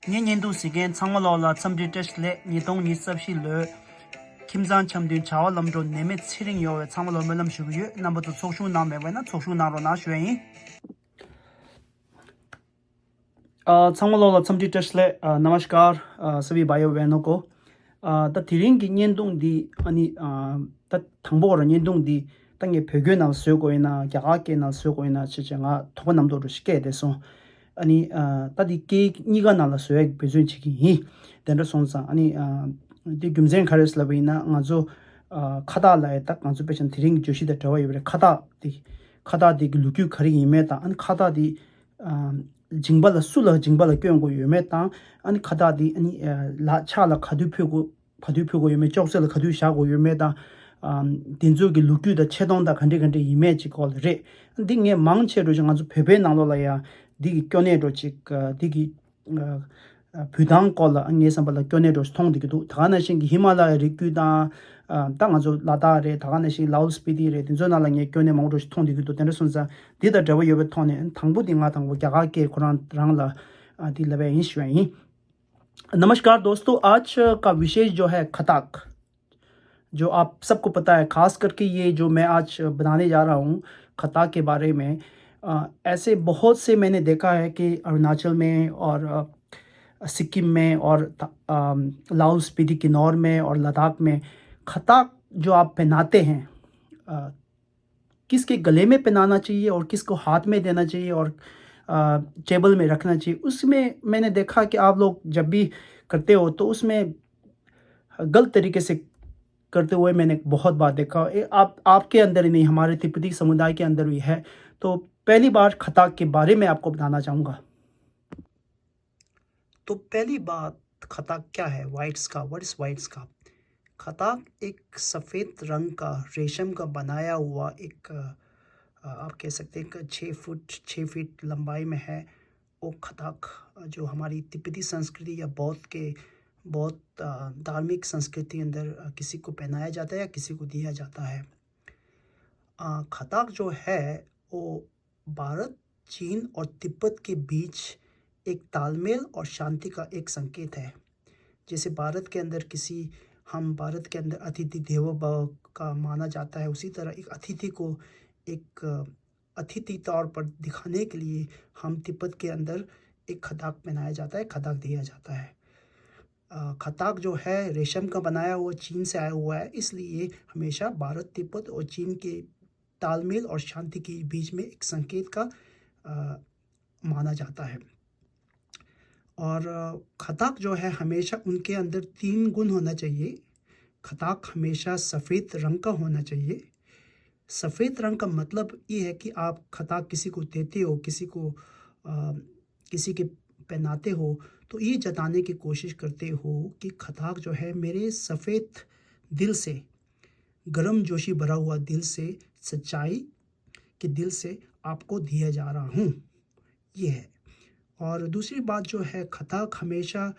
年年度时间，苍我老了，参加这是来，你懂你是不是了？kim zang cham din chawa lam ro neme chiring yo chang lo melam shu yu number to choshu na me na choshu na ro na shwen chang lo la cham di tesle namaskar सभी भाइयों बहनों को ता थिरिंग की 년동 디 아니 ता 당보로 년동 디 땅에 배교나 쓰고이나 야가게나 쓰고이나 지정아 토번남도로 쉽게 돼서 아니 따디 게 니가 나라 쓰여 배준 지기 된다 손사 아니 디 금zen 카레스 라베나 ngazo khada la tak ngazo pechen thiring joshi da tawa yure khada di lukyu khari yime ta an khada di jingbala sula jingbala kyong go yime ta an khada di ani la cha la khadu phyo go yime chokse la khadu sha go yime ta dinzo gi lukyu da chedong da khande yime chi kol re di nge mang che ro ngazo phebe na lo la ya di kyone ro chi di gi 부당 걸 안에서발 견해로 통디기도 다가나신 히말라야 리큐다 땅아조 라다레 다가나신 라우스피디레 딘조나랑에 견해 먹으로 통디기도 되는 순서 디다 저거 요베 통네 당부딩아 당부 자가게 Quran रंगला दिलवे इंश्वेई नमस्कार दोस्तों आज का विशेष जो है खताक जो आप सबको पता है खास करके ये जो मैं आज बनाने जा रहा हूँ खताक के बारे में ऐसे बहुत से मैंने देखा है कि अरुणाचल में और सिक्किम में और लाहौल स्पीति किन्नौर में और लद्दाख में खताक जो आप पहनाते हैं किसके गले में पहनाना चाहिए और किसको हाथ में देना चाहिए और टेबल में रखना चाहिए उसमें मैंने देखा कि आप लोग जब भी करते हो तो उसमें गलत तरीके से करते हुए मैंने बहुत बार देखा आपके अंदर ही नहीं हमारे तिब्बती समुदाय के अंदर भी है तो पहली बार खताक के बारे में आपको बताना चाहूँगा तो पहली बात खताक क्या है white scarf what is white scarf खताक एक सफ़ेद रंग का रेशम का बनाया हुआ एक आप कह सकते हैं 6 फीट लंबाई में है वो खताक जो हमारी तिब्बती संस्कृति या बौद्ध धार्मिक संस्कृति अंदर किसी को पहनाया जाता है या किसी को दिया जाता है खताक जो है वो भारत चीन और तिब्बत के बीच एक तालमेल और शांति का एक संकेत है जैसे भारत के अंदर अतिथि देवो भव का माना जाता है उसी तरह एक अतिथि को एक अतिथि तौर पर दिखाने के लिए हम तिब्बत के अंदर एक खताक पहनाया जाता है खताक दिया जाता है खताक जो है रेशम का बनाया हुआ चीन से आया हुआ है इसलिए हमेशा भारत तिब्बत और चीन के तालमेल और शांति के बीच में एक संकेत का माना जाता है और खताक जो है हमेशा उनके अंदर 3 गुण होना चाहिए खताक हमेशा सफ़ेद रंग का होना चाहिए सफ़ेद रंग का मतलब ये है कि आप खताक किसी को देते हो किसी के पहनाते हो तो ये जताने की कोशिश करते हो कि खताक जो है मेरे सफ़ेद दिल से गर्म जोशी भरा हुआ दिल से सच्चाई के दिल से आपको दिया जा रहा हूँ ये है और दूसरी बात जो है खताक हमेशा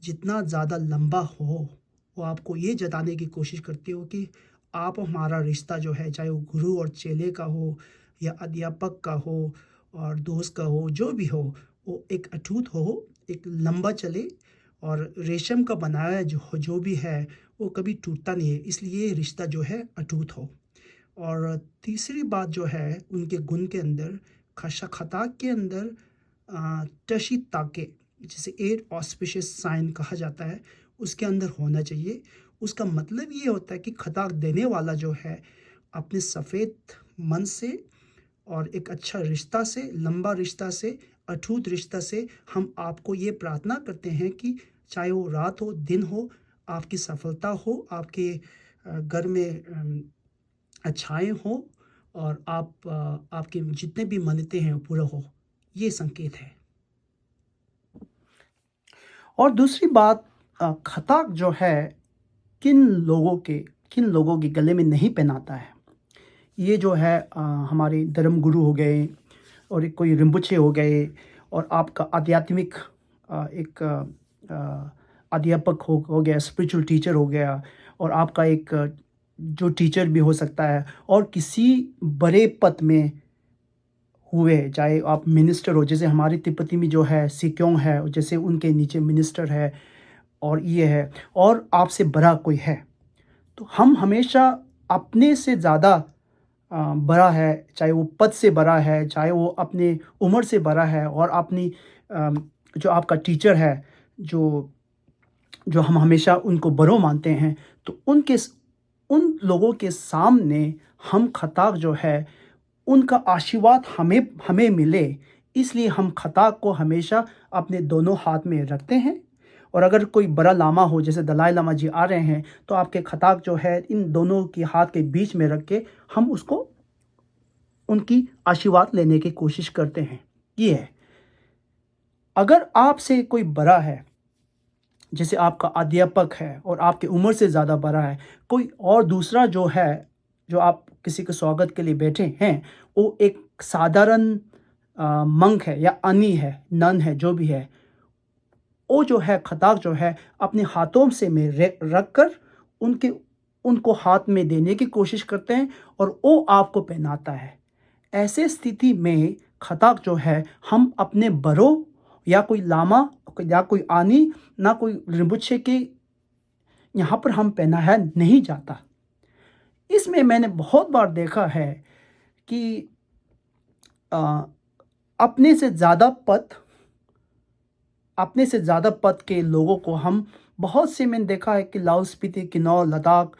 जितना ज़्यादा लंबा हो वो आपको ये जताने की कोशिश करती हो कि आप हमारा रिश्ता जो है चाहे वो गुरु और चेले का हो या अध्यापक का हो और दोस्त का हो जो भी हो वो एक अटूट हो एक लंबा चले और रेशम का बनाया जो भी है वो कभी टूटता नहीं है इसलिए रिश्ता जो है अटूट हो और तीसरी बात जो है उनके गुण के अंदर खताक के अंदर टशी ताके जिसे 8 ऑस्पिशियस साइन कहा जाता है उसके अंदर होना चाहिए उसका मतलब ये होता है कि खताक देने वाला जो है अपने सफ़ेद मन से और एक अच्छा रिश्ता से लंबा रिश्ता से अटूट रिश्ता से हम आपको ये प्रार्थना करते हैं कि चाहे वो रात हो दिन हो आपकी सफलता हो आपके घर में अच्छाई हो और आपके जितने भी मन्नतें हैं पूरा हो ये संकेत है और दूसरी बात खताक जो है किन लोगों के गले में नहीं पहनाता है ये जो है हमारे धर्म गुरु हो गए और एक कोई रिम्बुचे हो गए और आपका आध्यात्मिक एक अध्यापक हो गया स्पिरिचुअल टीचर हो गया और आपका एक जो टीचर भी हो सकता है और किसी बड़े पद में हुए, चाहे आप मिनिस्टर हो, जैसे हमारी तिब्बती में जो है सिक्योंग है, जैसे उनके नीचे मिनिस्टर है और ये है, और आपसे बड़ा कोई है, तो हम हमेशा अपने से ज़्यादा बड़ा है, चाहे वो पद से बड़ा है, चाहे वो अपने उम्र से बड़ा है, और अपनी जो आपका टीचर है, जो जो हम हमेशा उनको बड़ों मानते हैं, तो उन लोगों के सामने हम खता जो है, उनका आशीर्वाद हमें हमें मिले, इसलिए हम खता को हमेशा अपने दोनों हाथ में रखते हैं। और अगर कोई बड़ा लामा हो, जैसे दलाई लामा जी आ रहे हैं, तो आपके खताक जो है इन दोनों के हाथ के बीच में रख के हम उसको उनकी आशीर्वाद लेने की कोशिश करते हैं। ये है, अगर आपसे कोई बड़ा है, जैसे आपका अध्यापक है और आपकी उम्र से ज़्यादा बड़ा है, कोई और दूसरा जो है, जो आप किसी के स्वागत के लिए बैठे हैं, वो एक साधारण मंक है या अनी है, नन है, जो भी है, वो जो है खताक जो है अपने हाथों से में रख कर उनके उनको हाथ में देने की कोशिश करते हैं, और वो आपको पहनाता है। ऐसे स्थिति में खताक जो है, हम अपने बड़ों या कोई लामा या कोई आनी, ना कोई रिम्बुचे के यहाँ पर हम पहनाया नहीं जाता। इसमें मैंने बहुत बार देखा है कि अ, अपने से ज़्यादा पद अपने से ज़्यादा पद के लोगों को हम बहुत से, मैंने देखा है कि लाहौल स्पीति, किन्नौर, लद्दाख,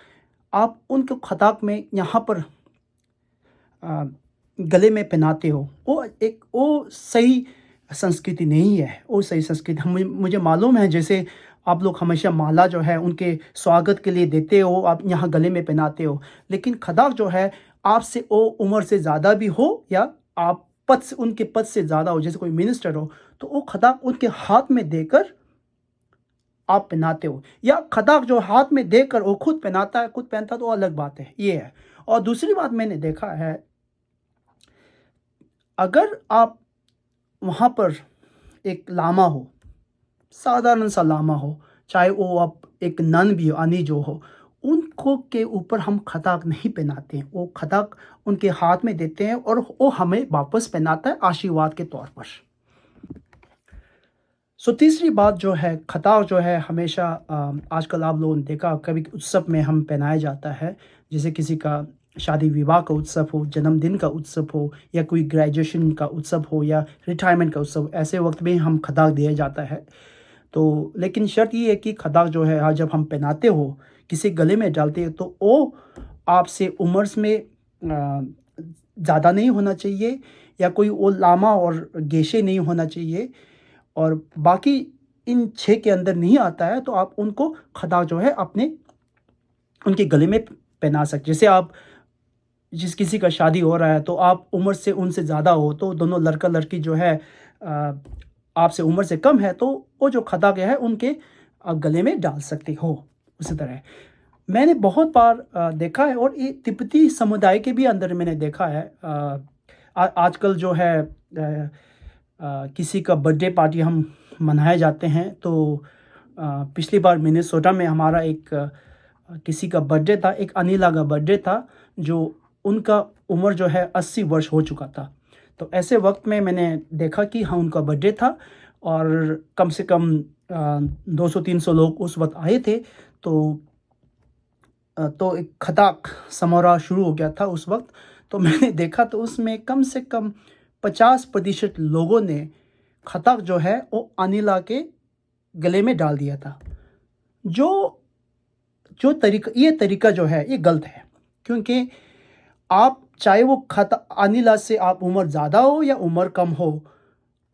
आप उनको खताक में यहाँ पर अ, गले में पहनाते हो, वो सही संस्कृति नहीं है। वो सही संस्कृति मुझे मालूम है, जैसे आप लोग हमेशा माला जो है उनके स्वागत के लिए देते हो, आप यहाँ गले में पहनाते हो, लेकिन खताक जो है आपसे वो उम्र से ज़्यादा भी हो, या आप पद से, उनके पद से ज़्यादा हो, जैसे कोई मिनिस्टर हो, तो वो खताक उनके हाथ में देकर आप पहनाते हो, या खताक जो हाथ में देकर वो खुद पहनाता है, खुद पहनता, तो अलग बात है। ये है। और दूसरी बात मैंने देखा है, अगर आप वहाँ पर एक लामा हो, साधारण सा लामा हो, चाहे वो आप एक नन भी हो, अनी जो हो, उनको के ऊपर हम खताक नहीं पहनाते हैं। वो खताक उनके हाथ में देते हैं और वो हमें वापस पहनाता है आशीर्वाद के तौर पर। तीसरी बात जो है, खताक जो है हमेशा आजकल आप लोगों ने देखा, कभी उत्सव में हम पहनाया जाता है, जैसे किसी का शादी विवाह का उत्सव हो, जन्मदिन का उत्सव हो, या कोई ग्रेजुएशन का उत्सव हो, या रिटायरमेंट का उत्सव, ऐसे वक्त में हम खताक दिया जाता है। तो लेकिन शर्त ये है कि खताक जो है, जब हम पहनाते हो, किसी गले में डालते हो, तो वो आपसे उम्र में ज़्यादा नहीं होना चाहिए, या कोई वो लामा और गेशे नहीं होना चाहिए, और बाकी इन 6 के अंदर नहीं आता है, तो आप उनको खताक जो है अपने उनके गले में पहना सकते। जैसे आप जिस किसी का शादी हो रहा है, तो आप उम्र से उनसे ज़्यादा हो, तो दोनों लड़का लड़की जो है आपसे उम्र से कम है, तो वो जो खताक है उनके आप गले में डाल सकते हो। उसी तरह मैंने बहुत बार देखा है, और ये तिब्बती समुदाय के भी अंदर मैंने देखा है। आजकल जो है किसी का बर्थडे पार्टी हम मनाए जाते हैं, तो पिछली बार मिनेसोटा में हमारा एक किसी का बर्थडे था, एक अनिला का बर्थडे था, जो उनका उम्र जो है 80 वर्ष हो चुका था। तो ऐसे वक्त में मैंने देखा कि हाँ, उनका बर्थडे था, और कम से कम 200-300 लोग उस वक्त आए थे। तो एक खताक समारोह शुरू हो गया था उस वक्त। तो मैंने देखा, तो उसमें कम से कम 50% लोगों ने खताक जो है वो अनिला के गले में डाल दिया था। जो जो तरीका ये तरीका जो है, ये गलत है, क्योंकि आप चाहे वो अनिला से आप उम्र ज़्यादा हो या उम्र कम हो,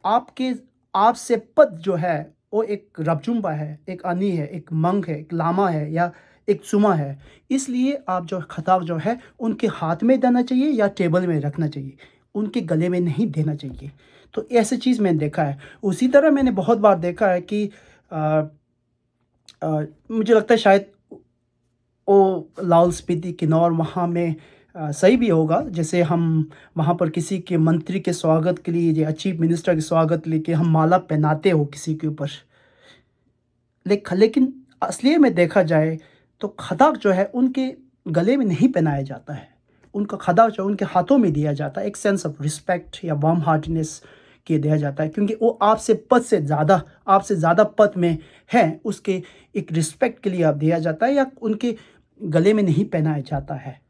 आपके आपसे पद जो है वो एक रबजुम्बा है, एक अनी है, एक मंग है, एक लामा है, या एक सुमा है। इसलिए आप जो खताक जो है उनके हाथ में देना चाहिए या टेबल में रखना चाहिए, उनके गले में नहीं देना चाहिए। तो ऐसी चीज़ मैंने देखा है। उसी तरह मैंने बहुत बार देखा है कि मुझे लगता है शायद वो लाहौल स्पीति, किन्नौर, वहाँ में सही भी होगा, जैसे हम वहाँ पर किसी के मंत्री के स्वागत के लिए या चीफ मिनिस्टर के स्वागत लेके हम माला पहनाते हो किसी के ऊपर, लेकिन असलियत में देखा जाए तो खताक जो है उनके गले में नहीं पहनाया जाता है। उनका खदा जो उनके हाथों में दिया जाता है, एक सेंस ऑफ रिस्पेक्ट या वार्म हार्टनेस के दिया जाता है, क्योंकि वो आपसे ज़्यादा पद में है, उसके एक रिस्पेक्ट के लिए आप दिया जाता है, या उनके गले में नहीं पहनाया जाता है।